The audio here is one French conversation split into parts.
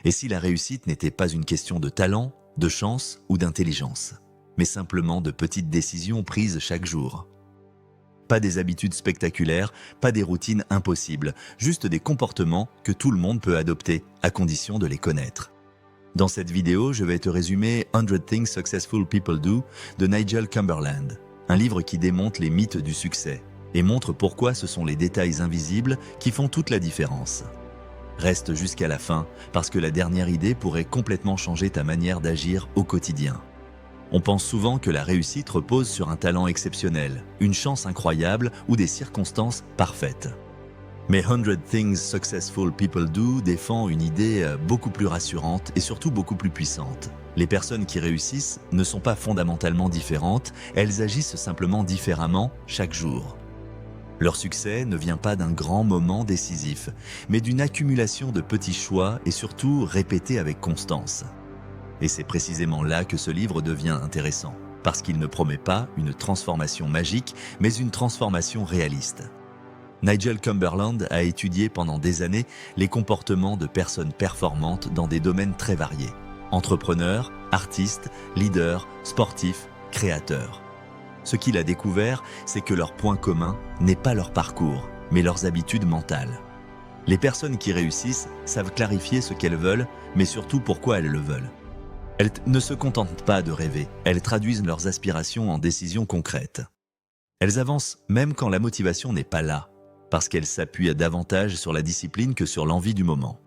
Et si la réussite n'était pas une question de talent, de chance ou d'intelligence, mais simplement de petites décisions prises chaque jour. Pas des habitudes spectaculaires, pas des routines impossibles, juste des comportements que tout le monde peut adopter, à condition de les connaître. Dans cette vidéo, je vais te résumer 100 Things Successful People Do de Nigel Cumberland, un livre qui démonte les mythes du succès et montre pourquoi ce sont les détails invisibles qui font toute la différence. Reste jusqu'à la fin, parce que la dernière idée pourrait complètement changer ta manière d'agir au quotidien. On pense souvent que la réussite repose sur un talent exceptionnel, une chance incroyable ou des circonstances parfaites. Mais 100 Things Successful People Do défend une idée beaucoup plus rassurante et surtout beaucoup plus puissante. Les personnes qui réussissent ne sont pas fondamentalement différentes, elles agissent simplement différemment chaque jour. Leur succès ne vient pas d'un grand moment décisif, mais d'une accumulation de petits choix et surtout répétés avec constance. Et c'est précisément là que ce livre devient intéressant, parce qu'il ne promet pas une transformation magique, mais une transformation réaliste. Nigel Cumberland a étudié pendant des années les comportements de personnes performantes dans des domaines très variés. Entrepreneurs, artistes, leaders, sportifs, créateurs. Ce qu'il a découvert, c'est que leur point commun n'est pas leur parcours, mais leurs habitudes mentales. Les personnes qui réussissent savent clarifier ce qu'elles veulent, mais surtout pourquoi elles le veulent. Elles ne se contentent pas de rêver, elles traduisent leurs aspirations en décisions concrètes. Elles avancent même quand la motivation n'est pas là, parce qu'elles s'appuient davantage sur la discipline que sur l'envie du moment.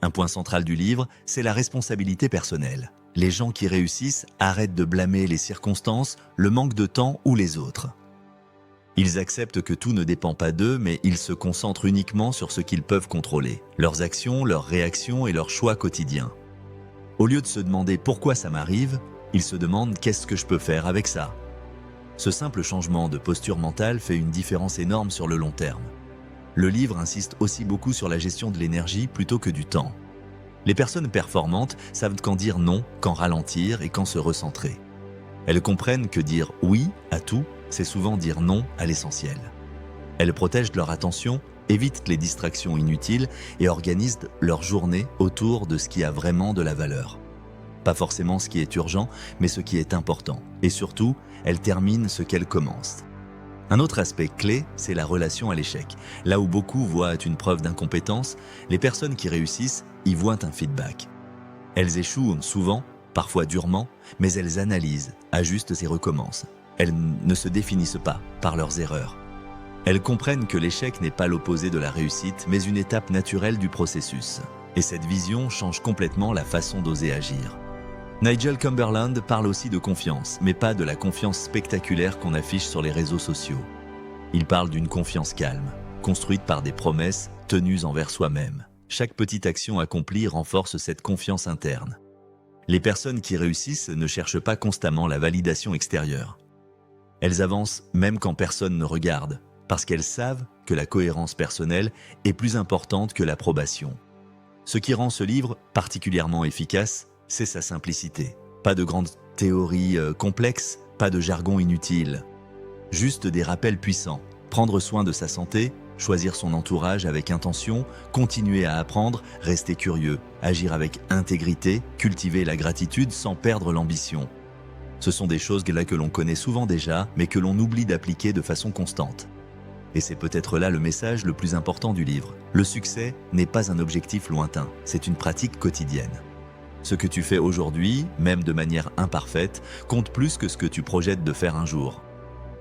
Un point central du livre, c'est la responsabilité personnelle. Les gens qui réussissent arrêtent de blâmer les circonstances, le manque de temps ou les autres. Ils acceptent que tout ne dépend pas d'eux, mais ils se concentrent uniquement sur ce qu'ils peuvent contrôler, leurs actions, leurs réactions et leurs choix quotidiens. Au lieu de se demander pourquoi ça m'arrive, ils se demandent qu'est-ce que je peux faire avec ça. Ce simple changement de posture mentale fait une différence énorme sur le long terme. Le livre insiste aussi beaucoup sur la gestion de l'énergie plutôt que du temps. Les personnes performantes savent quand dire non, quand ralentir et quand se recentrer. Elles comprennent que dire oui à tout, c'est souvent dire non à l'essentiel. Elles protègent leur attention, évitent les distractions inutiles et organisent leur journée autour de ce qui a vraiment de la valeur. Pas forcément ce qui est urgent, mais ce qui est important. Et surtout, elles terminent ce qu'elles commencent. Un autre aspect clé, c'est la relation à l'échec. Là où beaucoup voient une preuve d'incompétence, les personnes qui réussissent y voient un feedback. Elles échouent souvent, parfois durement, mais elles analysent, ajustent et recommencent. Elles ne se définissent pas par leurs erreurs. Elles comprennent que l'échec n'est pas l'opposé de la réussite, mais une étape naturelle du processus. Et cette vision change complètement la façon d'oser agir. Nigel Cumberland parle aussi de confiance, mais pas de la confiance spectaculaire qu'on affiche sur les réseaux sociaux. Il parle d'une confiance calme, construite par des promesses tenues envers soi-même. Chaque petite action accomplie renforce cette confiance interne. Les personnes qui réussissent ne cherchent pas constamment la validation extérieure. Elles avancent même quand personne ne regarde, parce qu'elles savent que la cohérence personnelle est plus importante que l'approbation. Ce qui rend ce livre particulièrement efficace, c'est sa simplicité. Pas de grandes théories complexes, pas de jargon inutile. Juste des rappels puissants. Prendre soin de sa santé, choisir son entourage avec intention, continuer à apprendre, rester curieux, agir avec intégrité, cultiver la gratitude sans perdre l'ambition. Ce sont des choses là que l'on connaît souvent déjà, mais que l'on oublie d'appliquer de façon constante. Et c'est peut-être là le message le plus important du livre. Le succès n'est pas un objectif lointain, c'est une pratique quotidienne. Ce que tu fais aujourd'hui, même de manière imparfaite, compte plus que ce que tu projettes de faire un jour.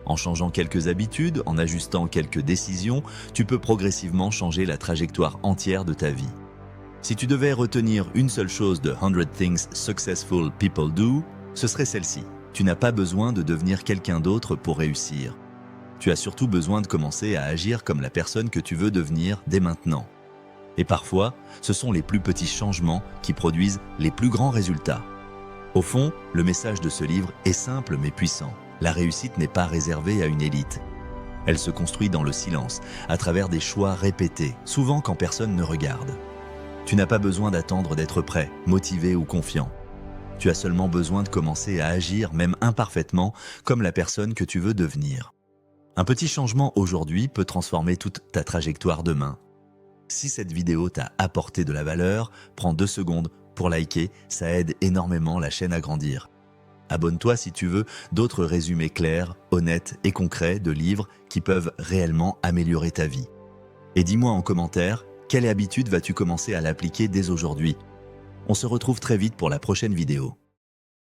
En changeant quelques habitudes, en ajustant quelques décisions, tu peux progressivement changer la trajectoire entière de ta vie. Si tu devais retenir une seule chose de 100 Things Successful People Do, ce serait celle-ci. Tu n'as pas besoin de devenir quelqu'un d'autre pour réussir. Tu as surtout besoin de commencer à agir comme la personne que tu veux devenir dès maintenant. Et parfois, ce sont les plus petits changements qui produisent les plus grands résultats. Au fond, le message de ce livre est simple mais puissant. La réussite n'est pas réservée à une élite. Elle se construit dans le silence, à travers des choix répétés, souvent quand personne ne regarde. Tu n'as pas besoin d'attendre d'être prêt, motivé ou confiant. Tu as seulement besoin de commencer à agir, même imparfaitement, comme la personne que tu veux devenir. Un petit changement aujourd'hui peut transformer toute ta trajectoire demain. Si cette vidéo t'a apporté de la valeur, prends 2 secondes pour liker, ça aide énormément la chaîne à grandir. Abonne-toi si tu veux d'autres résumés clairs, honnêtes et concrets de livres qui peuvent réellement améliorer ta vie. Et dis-moi en commentaire, quelle habitude vas-tu commencer à l'appliquer dès aujourd'hui? On se retrouve très vite pour la prochaine vidéo.